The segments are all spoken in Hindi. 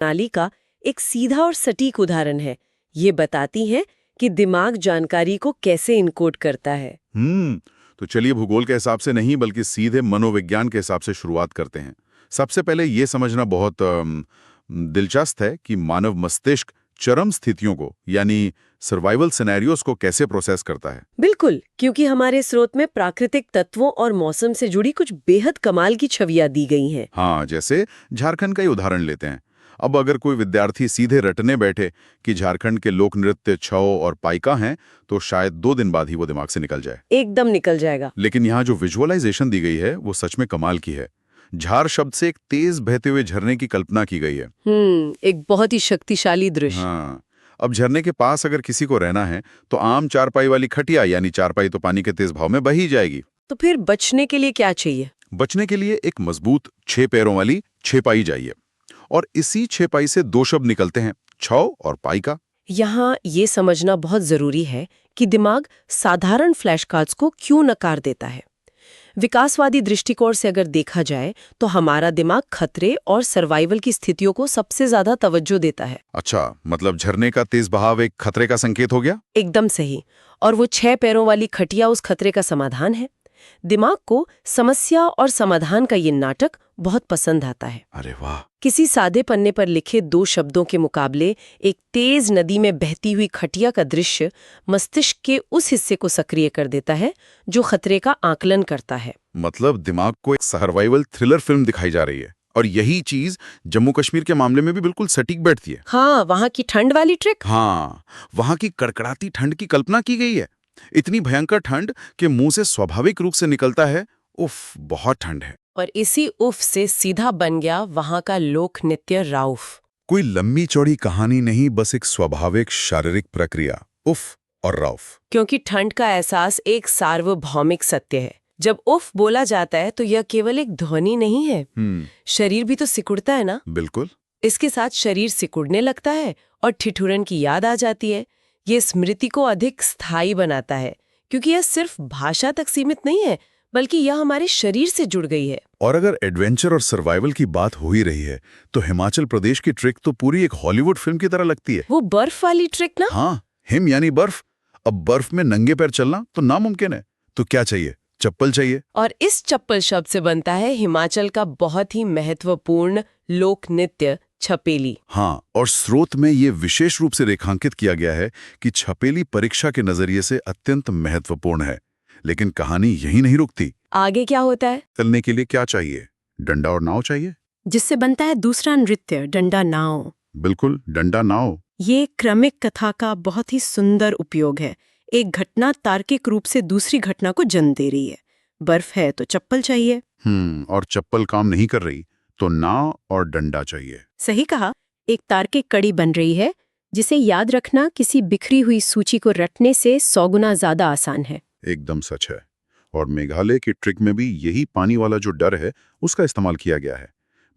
प्रणाली का एक सीधा और सटीक उदाहरण है। ये बताती हैं कि दिमाग जानकारी को कैसे इनकोड करता है। तो चलिए भूगोल के हिसाब से नहीं बल्कि सीधे मनोविज्ञान के हिसाब से शुरुआत करते हैं। सबसे पहले ये समझना बहुत दिलचस्प है कि मानव मस्तिष्क चरम स्थितियों को यानी सर्वाइवल सिनेरियोस को कैसे प्रोसेस करता है। बिल्कुल, क्योंकि हमारे स्रोत में प्राकृतिक तत्वों और मौसम से जुड़ी कुछ बेहद कमाल की छवियां दी गई हैं। हाँ, जैसे झारखंड का ही उदाहरण लेते हैं। अब अगर कोई विद्यार्थी सीधे रटने बैठे कि झारखंड के लोक नृत्य छौ और पाइका हैं, तो शायद 2 दिन बाद ही वो दिमाग से निकल जाए। एकदम निकल जाएगा। लेकिन यहाँ जो विजुअलाइजेशन दी गई है वो सच में कमाल की है। झार शब्द से एक तेज बहते हुए झरने की कल्पना की गई है। एक बहुत ही शक्तिशाली दृश्य। हाँ, अब झरने के पास अगर किसी को रहना है तो आम चारपाई वाली खटिया यानी चारपाई तो पानी के तेज भाव में बही जाएगी। तो फिर बचने के लिए क्या चाहिए? बचने के लिए एक मजबूत 6 पैरों वाली छेपाई चाहिए और इसी छेपाई से 2 शब्द निकलते हैं, छौ और पाइका। यहाँ ये समझना बहुत जरूरी है कि दिमाग साधारण फ्लैश कार्ड्स को क्यों नकार देता है। विकासवादी दृष्टिकोण से अगर देखा जाए तो हमारा दिमाग खतरे और सर्वाइवल की स्थितियों को सबसे ज्यादा तवज्जो देता है। अच्छा, मतलब झरने का तेज बहाव एक खतरे का संकेत हो गया? एकदम सही। और वो 6 पैरों वाली खटिया उस खतरे का समाधान है। दिमाग को समस्या और समाधान का ये नाटक बहुत पसंद आता है। अरे वाह! किसी सादे पन्ने पर लिखे 2 शब्दों के मुकाबले एक तेज नदी में बहती हुई खटिया का दृश्य मस्तिष्क के उस हिस्से को सक्रिय कर देता है जो खतरे का आकलन करता है। मतलब दिमाग को एक सर्वाइवल थ्रिलर फिल्म दिखाई जा रही है। और यही चीज जम्मू कश्मीर के मामले में भी बिल्कुल सटीक बैठती है। हाँ, वहाँ की ठंड वाली ट्रिक। हाँ, वहाँ की कड़कड़ाती ठंड की कल्पना की गई है। इतनी भयंकर ठंड कि मुंह से स्वाभाविक रूप से निकलता है, उफ, बहुत ठंड है। और इसी उफ से सीधा बन गया वहाँ का लोक नृत्य राउफ। कोई लंबी चौड़ी कहानी नहीं, बस एक स्वाभाविक शारीरिक प्रक्रिया, उफ और रौफ। क्योंकि ठंड का एहसास एक सार्वभौमिक सत्य है। जब उफ बोला जाता है तो यह केवल एक ध्वनि नहीं है, शरीर भी तो सिकुड़ता है ना। बिल्कुल। इसके साथ शरीर सिकुड़ने लगता है और ठिठुरन की याद आ जाती है। ये स्मृति को अधिक स्थायी बनाता है क्योंकि यह सिर्फ भाषा तक सीमित नहीं है बल्कि यह हमारे शरीर से जुड़ गई है। और अगर एडवेंचर और सर्वाइवल की बात हो ही रही है तो हिमाचल प्रदेश की ट्रिक तो पूरी एक हॉलीवुड फिल्म की तरह लगती है। वो बर्फ वाली ट्रिक ना? हाँ, हिम यानी बर्फ। अब बर्फ में नंगे पैर चलना तो नामुमकिन है, तो क्या चाहिए? चप्पल चाहिए। और इस चप्पल शब्द से बनता है हिमाचल का बहुत ही महत्वपूर्ण लोक नृत्य छपेली। हाँ, और स्रोत में ये विशेष रूप से रेखांकित किया गया है कि छपेली परीक्षा के नजरिए से अत्यंत महत्वपूर्ण है। लेकिन कहानी यही नहीं रुकती। आगे क्या होता है? चलने के लिए क्या चाहिए? डंडा और नाव चाहिए, जिससे बनता है दूसरा नृत्य, डंडा नाव। बिल्कुल, डंडा नाव। ये क्रमिक कथा का बहुत ही सुंदर उपयोग है। एक घटना तार्किक रूप से दूसरी घटना को जन्म दे रही है। बर्फ है तो चप्पल चाहिए। और चप्पल काम नहीं कर रही तो नाव और डंडा चाहिए। सही कहा। एक तार्किक कड़ी बन रही है जिसे याद रखना किसी बिखरी हुई सूची को रटने से 100 गुना ज्यादा आसान है। एकदम सच है। और मेघालय की ट्रिक में भी यही पानी वाला जो डर है उसका इस्तेमाल किया गया है।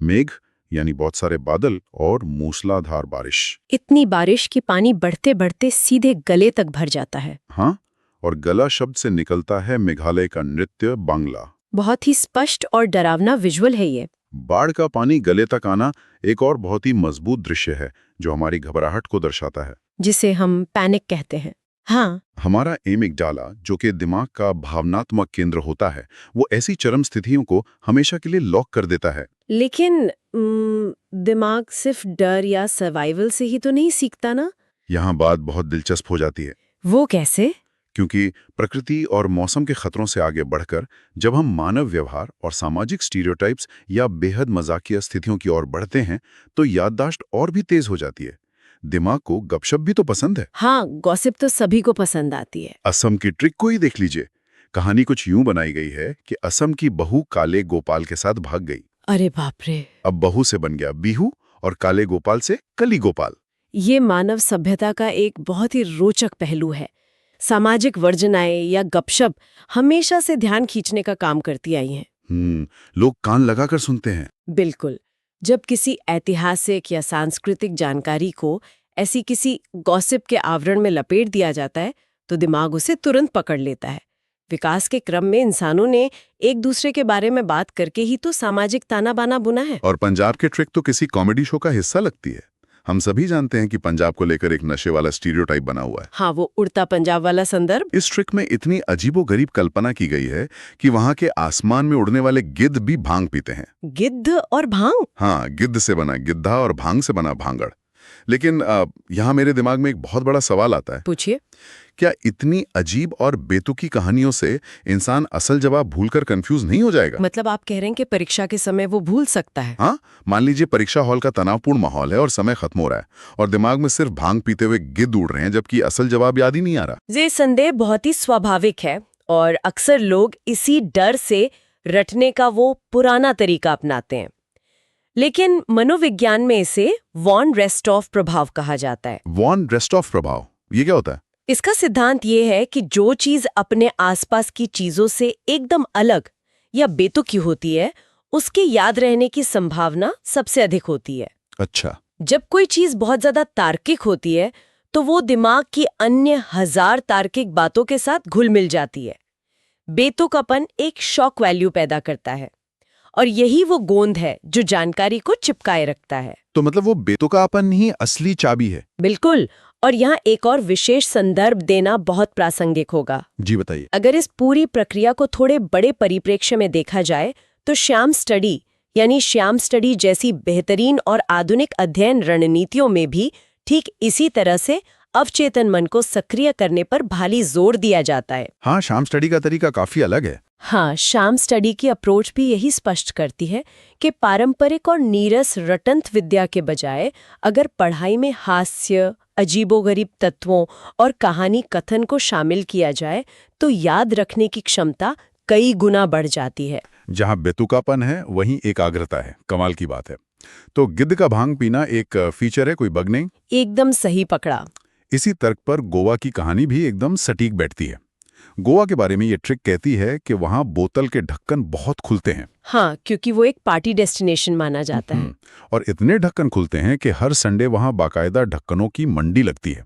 मेघ यानी बहुत सारे बादल और मूसलाधार बारिश। इतनी बारिश कि पानी बढ़ते बढ़ते सीधे गले तक भर जाता है। हाँ, और गला शब्द से निकलता है मेघालय का नृत्य बांग्ला। बहुत ही स्पष्ट और डरावना विजुअल है ये। बाढ़ का पानी गले तक आना एक और बहुत ही मजबूत दृश्य है जो हमारी घबराहट को दर्शाता है, जिसे हम पैनिक कहते हैं। हाँ, हमारा एमिगडाला जो कि दिमाग का भावनात्मक केंद्र होता है, वो ऐसी चरम स्थितियों को हमेशा के लिए लॉक कर देता है। लेकिन दिमाग सिर्फ डर या सर्वाइवल से ही तो नहीं सीखता ना। यहाँ बात बहुत दिलचस्प हो जाती है। वो कैसे? क्योंकि प्रकृति और मौसम के खतरों से आगे बढ़कर जब हम मानव व्यवहार और सामाजिक स्टीरियोटाइप्स या बेहद मजाकिया स्थितियों की ओर बढ़ते हैं तो याददाश्त और भी तेज हो जाती है। दिमाग को गपशप भी तो पसंद है। हाँ, गॉसिप तो सभी को पसंद आती है। असम की ट्रिक को ही देख लीजिए। कहानी कुछ यूं बनाई गई है कि असम की बहू काले गोपाल के साथ भाग गई। अरे बाप रे! अब बहू से बन गया बिहू और काले गोपाल से कली गोपाल। ये मानव सभ्यता का एक बहुत ही रोचक पहलू है। सामाजिक वर्जनाएं या गपशप हमेशा से ध्यान खींचने का काम करती आई हैं। लोग कान लगाकर सुनते हैं। बिल्कुल। जब किसी ऐतिहासिक या सांस्कृतिक जानकारी को ऐसी किसी गॉसिप के आवरण में लपेट दिया जाता है तो दिमाग उसे तुरंत पकड़ लेता है। विकास के क्रम में इंसानों ने एक दूसरे के बारे में बात करके ही तो सामाजिक ताना बाना बुना है। और पंजाब के ट्रिक तो किसी कॉमेडी शो का हिस्सा लगती है। हम सभी जानते हैं कि पंजाब को लेकर एक नशे वाला स्टीरियोटाइप बना हुआ है। हाँ, वो उड़ता पंजाब वाला संदर्भ। इस ट्रिक में इतनी अजीबोगरीब कल्पना की गई है कि वहां के आसमान में उड़ने वाले गिद्ध भी भांग पीते हैं। गिद्ध और भांग? हाँ, गिद्ध से बना गिद्धा और भांग से बना भांगड़। लेकिन यहाँ मेरे दिमाग में एक बहुत बड़ा सवाल आता है। पूछिए। क्या इतनी अजीब और बेतुकी कहानियों से इंसान असल जवाब भूलकर कंफ्यूज नहीं हो जाएगा? मतलब आप कह रहे हैं कि परीक्षा के समय वो भूल सकता है? हाँ, मान लीजिए परीक्षा हॉल का तनावपूर्ण माहौल है और समय खत्म हो रहा है और दिमाग में सिर्फ भांग पीते हुए गिद्ध उड़ रहे हैं, जबकि असल जवाब याद ही नहीं आ रहा। ये संदेह बहुत ही स्वाभाविक है और अक्सर लोग इसी डर से रटने का वो पुराना तरीका अपनाते हैं। लेकिन मनोविज्ञान में इसे वॉन रेस्टॉफ प्रभाव कहा जाता है। वॉन रेस्टॉफ प्रभाव, ये क्या होता है? इसका सिद्धांत ये है कि जो चीज अपने आसपास की चीजों से एकदम अलग या बेतुकी होती है, उसके याद रहने की संभावना सबसे अधिक होती है। अच्छा। जब कोई चीज बहुत ज्यादा तार्किक होती है तो वो दिमाग की अन्य 1000 तार्किक बातों के साथ घुल मिल जाती है। बेतुकापन एक शॉक वैल्यू पैदा करता है और यही वो गोंद है जो जानकारी को चिपकाए रखता है। तो मतलब वो बेतुकापन ही असली चाबी है? बिल्कुल। और यहाँ एक और विशेष संदर्भ देना बहुत प्रासंगिक होगा। जी बताइए। अगर इस पूरी प्रक्रिया को थोड़े बड़े परिप्रेक्ष्य में देखा जाए तो श्याम स्टडी जैसी बेहतरीन और आधुनिक अध्ययन रणनीतियों में भी ठीक इसी तरह से अवचेतन मन को सक्रिय करने पर भारी जोर दिया जाता है। हाँ, श्याम स्टडी का तरीका काफी अलग है। हाँ, श्याम स्टडी की अप्रोच भी यही स्पष्ट करती है कि पारंपरिक और नीरस रटंत विद्या के बजाय अगर पढ़ाई में हास्य, अजीबोगरीब तत्वों और कहानी कथन को शामिल किया जाए तो याद रखने की क्षमता कई गुना बढ़ जाती है। जहाँ बेतुकापन है वहीं एकाग्रता है। कमाल की बात है। तो गिद्ध का भांग पीना एक फीचर है, कोई बग नहीं? एकदम सही पकड़ा। इसी तर्क पर गोवा की कहानी भी एकदम सटीक बैठती है। गोवा के बारे में ये ट्रिक कहती है कि वहाँ बोतल के ढक्कन बहुत खुलते हैं। हाँ, क्योंकि वो एक पार्टी डेस्टिनेशन माना जाता है। और इतने ढक्कन खुलते हैं कि हर संडे वहाँ बाकायदा ढक्कनों की मंडी लगती है।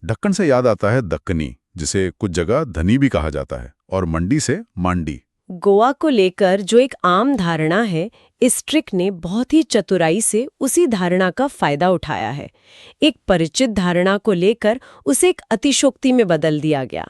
ढक्कन से याद आता है दक्कनी, जिसे कुछ जगह धनी भी कहा जाता है, और मंडी से मांडी। गोवा को लेकर जो एक आम धारणा है, इस ट्रिक ने बहुत ही चतुराई से उसी धारणा का फायदा उठाया है। एक परिचित धारणा को लेकर उसे एक अतिशोक्ति में बदल दिया गया।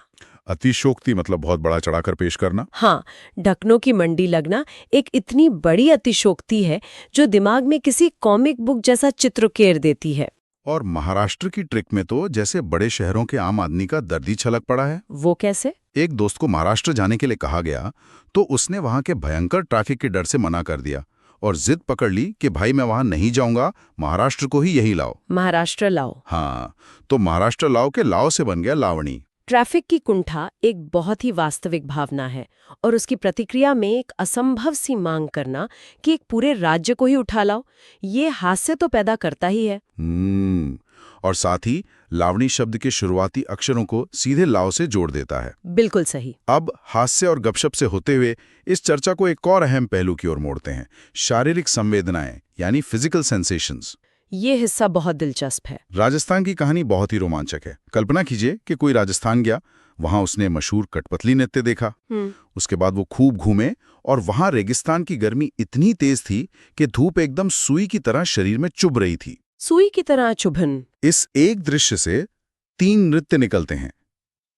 अतिशोक्ति मतलब बहुत बड़ा चढ़ाकर पेश करना? हाँ, ढक्कनों की मंडी लगना एक इतनी बड़ी अतिशोक्ति है जो दिमाग में किसी कॉमिक बुक जैसा चित्र उकेर देती है। और महाराष्ट्र की ट्रिक में तो जैसे बड़े शहरों के आम आदमी का दर्द ही छलक पड़ा है। वो कैसे? एक दोस्त को महाराष्ट्र जाने के लिए कहा गया तो उसने वहां के भयंकर ट्रैफिक के डर से मना कर दिया और जिद पकड़ ली कि भाई मैं वहां नहीं जाऊंगा, महाराष्ट्र को ही यही लाओ। महाराष्ट्र लाओ। हाँ, तो महाराष्ट्र लाओ के लाओ से बन गया लावणी। ट्रैफिक की कुंठा एक बहुत ही वास्तविक भावना है और उसकी प्रतिक्रिया में एक असंभव सी मांग करना कि एक पूरे राज्य को ही उठा लाओ, ये हास्य तो पैदा करता ही है। और साथ ही लावणी शब्द के शुरुआती अक्षरों को सीधे लाव से जोड़ देता है। बिल्कुल सही। अब हास्य और गपशप से होते हुए इस चर्चा को एक और अहम पहलू की ओर मोड़ते हैं, शारीरिक संवेदनाएं यानी फिजिकल सेंसेशंस। ये हिस्सा बहुत दिलचस्प है। राजस्थान की कहानी बहुत ही रोमांचक है। कल्पना कीजिए कि कोई राजस्थान गया, वहां उसने मशहूर कठपुतली नृत्य देखा। उसके बाद वो खूब घूमे और वहां रेगिस्तान की गर्मी इतनी तेज थी कि धूप एकदम सुई की तरह शरीर में चुभ रही थी। सुई की तरह चुभन। इस एक दृश्य से 3 नृत्य निकलते हैं,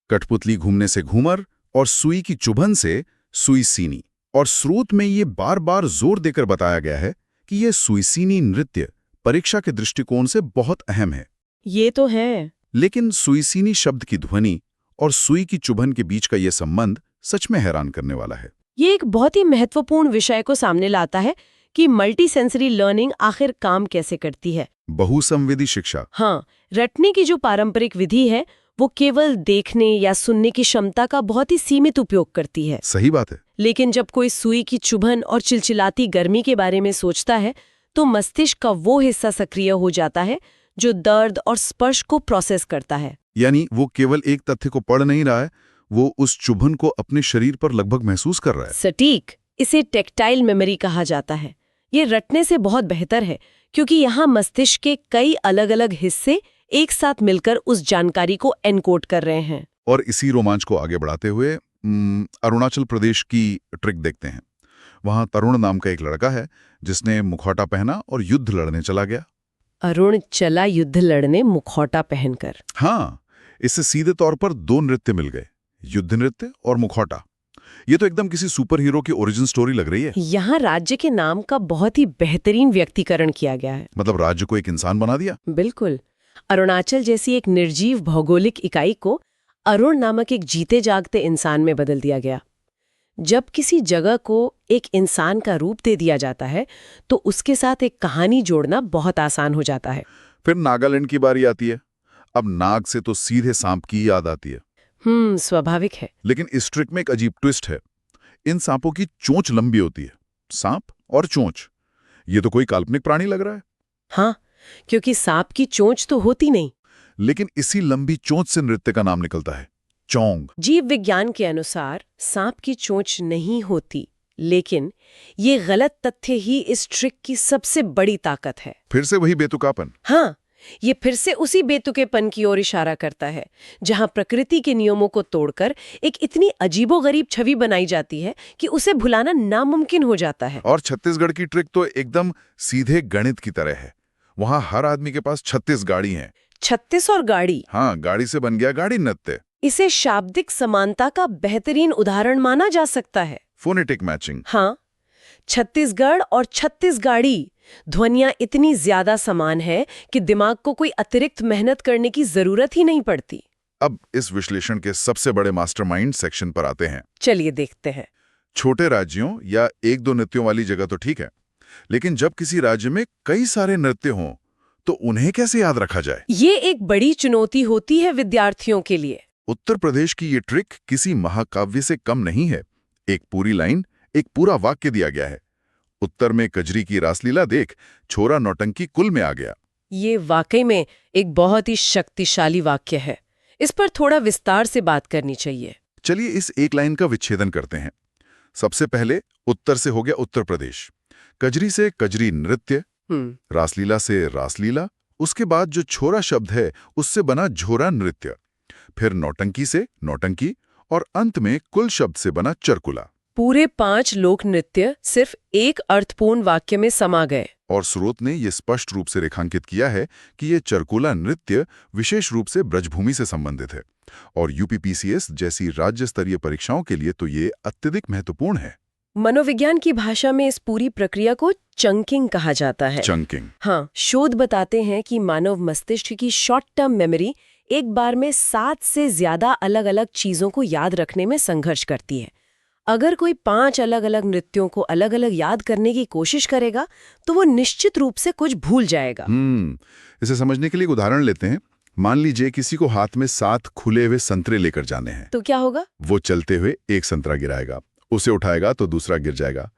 कठपुतली घूमने से घूमर और सुई की चुभन से सुईसीनी। और स्रोत में ये बार बार जोर देकर बताया गया है कि ये सुईसीनी नृत्य परीक्षा के दृष्टिकोण से बहुत अहम है। ये तो है। लेकिन सुईसीनी शब्द की ध्वनि और सुई की चुभन के बीच का ये संबंध सच में हैरान करने वाला है। ये एक बहुत ही महत्वपूर्ण विषय को सामने लाता है कि मल्टी सेंसरी लर्निंग आखिर काम कैसे करती है। बहुसंवेदी शिक्षा। हाँ, रटने की जो पारंपरिक विधि है वो केवल देखने या सुनने की क्षमता का बहुत ही सीमित उपयोग करती है। सही बात है। लेकिन जब कोई सुई की चुभन और चिलचिलाती गर्मी के बारे में सोचता है तो मस्तिष्क का वो हिस्सा सक्रिय हो जाता है जो दर्द और स्पर्श को प्रोसेस करता है। यानी वो केवल एक तथ्य को पढ़ नहीं रहा है, वो उस चुभन को अपने शरीर पर लगभग महसूस कर रहा है। सटीक। इसे टेक्टाइल मेमोरी कहा जाता है। ये रटने से बहुत बेहतर है क्योंकि यहाँ मस्तिष्क के कई अलग अलग हिस्से एक साथ मिलकर उस जानकारी को एनकोड कर रहे हैं। और इसी रोमांच को आगे बढ़ाते हुए अरुणाचल प्रदेश की ट्रिक देखते हैं। वहां तरुण नाम का एक लड़का है जिसने मुखौटा पहना और युद्ध लड़ने चला गया। अरुण चला युद्ध लड़ने मुखौटा पहनकर। हाँ, इससे सीधे तौर पर दो नृत्य मिल गए, युद्ध नृत्य और मुखौटा। ये तो एकदम किसी सुपर हीरो की ओरिजिन स्टोरी लग रही है। यहाँ राज्य के नाम का बहुत ही बेहतरीन व्यक्तिकरण किया गया है। मतलब राज्य को एक इंसान बना दिया। बिल्कुल। अरुणाचल जैसी एक निर्जीव भौगोलिक इकाई को अरुण नामक एक जीते जागते इंसान में बदल दिया गया। जब किसी जगह को एक इंसान का रूप दे दिया जाता है तो उसके साथ एक कहानी जोड़ना बहुत आसान हो जाता है। फिर नागालैंड की बारी आती है। अब नाग से तो सीधे सांप की याद आती है। स्वाभाविक है। लेकिन इस ट्रिक में एक अजीब ट्विस्ट है। इन सांपों की चोंच लंबी होती है। सांप और चोंच, ये तो कोई काल्पनिक प्राणी लग रहा है। हाँ, क्योंकि सांप की चोंच तो होती नहीं। लेकिन इसी लंबी चोंच से नृत्य का नाम निकलता है, चोंग। जीव विज्ञान के अनुसार सांप की चोंच नहीं होती, लेकिन ये गलत तथ्य ही इस ट्रिक की सबसे बड़ी ताकत है। फिर से वही बेतुकापन। हाँ, ये फिर से उसी बेतुकेपन की ओर इशारा करता है जहां प्रकृति के नियमों को तोड़कर एक इतनी अजीबोगरीब छवि बनाई जाती है कि उसे भुलाना नामुमकिन हो जाता है। और छत्तीसगढ़ की ट्रिक तो एकदम सीधे गणित की तरह है। वहां हर आदमी के पास 36 गाड़ी हैं। 36 और गाड़ी। हाँ, गाड़ी से बन गया गाड़ी नृत्य। इसे शाब्दिक समानता का बेहतरीन उदाहरण माना जा सकता है। Phonetic matching. हाँ, छत्तीसगढ़ और 36 गाड़ी ध्वनियां इतनी ज्यादा समान है कि दिमाग को कोई अतिरिक्त मेहनत करने की जरूरत ही नहीं पड़ती। अब इस विश्लेषण के सबसे बड़े मास्टरमाइंड सेक्शन पर आते हैं। चलिए देखते हैं। छोटे राज्यों या एक दो नृत्यों वाली जगह तो ठीक है, लेकिन जब किसी राज्य में कई सारे नृत्य हों तो उन्हें कैसे याद रखा जाए? ये एक बड़ी चुनौती होती है विद्यार्थियों के लिए। उत्तर प्रदेश की ये ट्रिक किसी महाकाव्य से कम नहीं है। एक पूरी लाइन, एक पूरा वाक्य दिया गया है। उत्तर में कजरी की रासलीला देख, छोरा नौटंकी कुल में आ गया। ये वाकई में एक बहुत ही शक्तिशाली वाक्य है। इस पर थोड़ा विस्तार से बात करनी चाहिए। चलिए इस एक लाइन का विच्छेदन करते हैं। सबसे पहले उत्तर से हो गया उत्तर प्रदेश, कजरी से कजरी नृत्य, रासलीला से रासलीला, उसके बाद जो छोरा शब्द है उससे बना झोरा नृत्य, फिर नौटंकी से नौटंकी और अंत में कुल शब्द से बना चरकुला। पूरे 5 लोक नृत्य सिर्फ एक अर्थपूर्ण वाक्य में समा गए। और स्रोत ने यह स्पष्ट रूप से रेखांकित किया है कि ये चरकुला नृत्य विशेष रूप से ब्रजभूमि से संबंधित है और यूपीपीसीएस जैसी राज्य स्तरीय परीक्षाओं के लिए तो ये अत्यधिक महत्वपूर्ण है। मनोविज्ञान की भाषा में इस पूरी प्रक्रिया को चंकिंग कहा जाता है। चंकिंग। हाँ, शोध बताते हैं कि मानव मस्तिष्क की शॉर्ट टर्म मेमोरी एक बार में 7 से ज्यादा अलग अलग चीजों को याद रखने में संघर्ष करती है। अगर कोई 5 अलग अलग नृत्यों को अलग अलग याद करने की कोशिश करेगा तो वो निश्चित रूप से कुछ भूल जाएगा। इसे समझने के लिए एक उदाहरण लेते हैं। मान लीजिए किसी को हाथ में 7 खुले हुए संतरे लेकर जाने हैं। तो क्या होगा? वो चलते हुए एक संतरा गिराएगा, उसे उठाएगा तो दूसरा गिर जाएगा।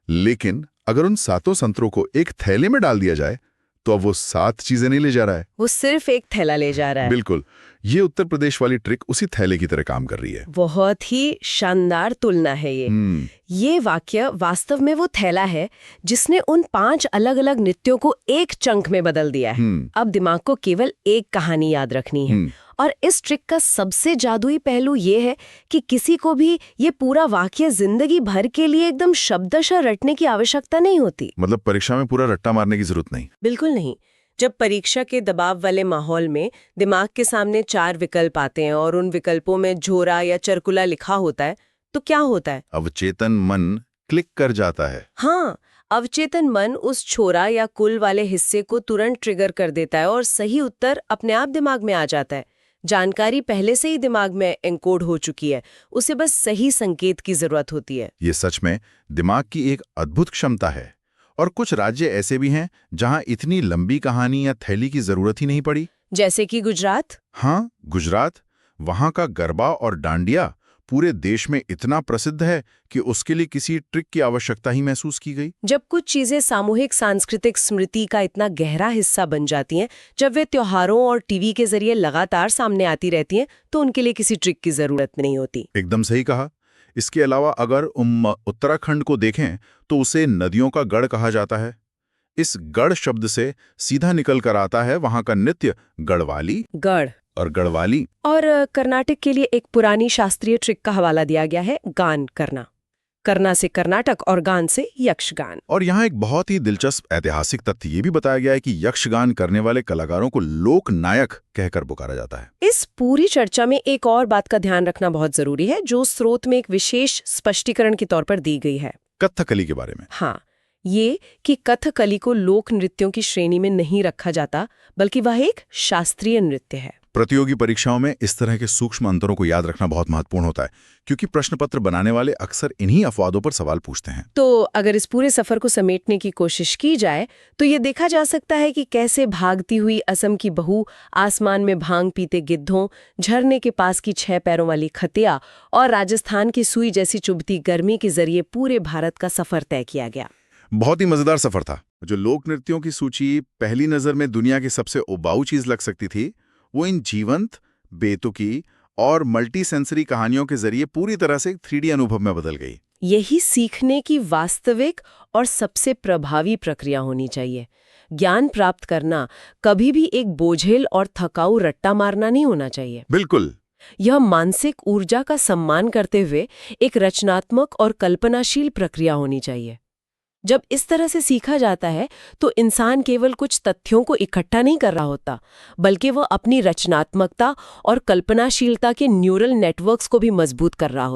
लेकिन अगर उन 7 संतरों को एक थैले में डाल दिया जाए तो अब वो 7 चीजें नहीं ले जा रहा है, वो सिर्फ एक थैला ले जा रहा है। बिल्कुल। ये उत्तर प्रदेश वाली ट्रिक उसी थैले की तरह काम कर रही है। बहुत ही शानदार तुलना है ये। ये वाक्य वास्तव में वो थैला है जिसने उन 5 अलग अलग नृत्यों को एक चंक में बदल दिया है। अब दिमाग को केवल एक कहानी याद रखनी है। और इस ट्रिक का सबसे जादुई पहलू ये है कि किसी को भी ये पूरा वाक्य जिंदगी भर के लिए एकदम शब्दशः रटने की आवश्यकता नहीं होती। मतलब परीक्षा में पूरा रट्टा मारने की जरूरत नहीं। बिल्कुल नहीं। जब परीक्षा के दबाव वाले माहौल में दिमाग के सामने 4 विकल्प आते हैं और उन विकल्पों में झोरा या चरकुला लिखा होता है तो क्या होता है? अवचेतन मन क्लिक कर जाता है। हाँ, अवचेतन मन उस छोरा या कुल वाले हिस्से को तुरंत ट्रिगर कर देता है और सही उत्तर अपने आप दिमाग में आ जाता है। जानकारी पहले से ही दिमाग में एनकोड हो चुकी है, उसे बस सही संकेत की जरूरत होती है। ये सच में दिमाग की एक अद्भुत क्षमता है। और कुछ राज्य ऐसे भी हैं जहां इतनी लंबी कहानी या थैली की जरूरत ही नहीं पड़ी। जैसे कि गुजरात। हाँ, गुजरात। वहां का गरबा और डांडिया पूरे देश में इतना प्रसिद्ध है कि उसके लिए किसी ट्रिक की आवश्यकता ही महसूस की गई। जब कुछ चीजें सामूहिक सांस्कृतिक स्मृति का इतना गहरा हिस्सा बन जाती हैं, जब वे त्योहारों और टीवी के जरिए लगातार सामने आती रहती हैं, तो उनके लिए किसी ट्रिक की जरूरत नहीं होती। एकदम सही कहा। इसके अलावा अगर उत्तराखंड को देखें तो उसे नदियों का गढ़ कहा जाता है। इस गढ़ शब्द से सीधा निकल कर आता है वहां का नृत्य गढ़वाली। गढ़ और गढ़वाली। और कर्नाटक के लिए एक पुरानी शास्त्रीय ट्रिक का हवाला दिया गया है, गान करना। करना से कर्नाटक और गान से यक्षगान। और यहाँ एक बहुत ही दिलचस्प ऐतिहासिक तथ्य ये भी बताया गया है कि यक्षगान करने वाले कलाकारों को लोक नायक कहकर पुकारा जाता है। इस पूरी चर्चा में एक और बात का ध्यान रखना बहुत जरूरी है, जो स्रोत में एक विशेष स्पष्टीकरण के तौर पर दी गई है। कथकली के बारे में। हाँ, ये कि कथकली को लोक नृत्यों की श्रेणी में नहीं रखा जाता, बल्कि वह एक शास्त्रीय नृत्य है। प्रतियोगी परीक्षाओं में इस तरह के सूक्ष्म अंतरों को याद रखना बहुत महत्वपूर्ण होता है, क्योंकि प्रश्न पत्र बनाने वाले अक्सर इन्हीं अपवादों पर सवाल पूछते हैं। तो अगर इस पूरे सफर को समेटने की कोशिश की जाए तो ये देखा जा सकता है कि कैसे भागती हुई असम की बहू, आसमान में भांग पीते गिद्धों, झरने के पास की 6 पैरों वाली खतिया और राजस्थान की सुई जैसी चुभती गर्मी के जरिए पूरे भारत का सफर तय किया गया। बहुत ही मजेदार सफर था। जो लोक नृत्यों की सूची पहली नजर में दुनिया की सबसे उबाऊ चीज लग सकती थी, वो इन जीवंत, बेतुकी और मल्टी सेंसरी कहानियों के जरिए पूरी तरह से 3D अनुभव में बदल गई। यही सीखने की वास्तविक और सबसे प्रभावी प्रक्रिया होनी चाहिए। ज्ञान प्राप्त करना कभी भी एक बोझिल और थकाऊ रट्टा मारना नहीं होना चाहिए। बिल्कुल। यह मानसिक ऊर्जा का सम्मान करते हुए एक रचनात्मक और कल्पनाशील प्रक्रिया होनी चाहिए। जब इस तरह से सीखा जाता है तो इंसान केवल कुछ तथ्यों को इकट्ठा नहीं कर रहा होता, बल्कि वह अपनी रचनात्मकता और कल्पनाशीलता के न्यूरल नेटवर्क्स को भी मजबूत कर रहा होता है।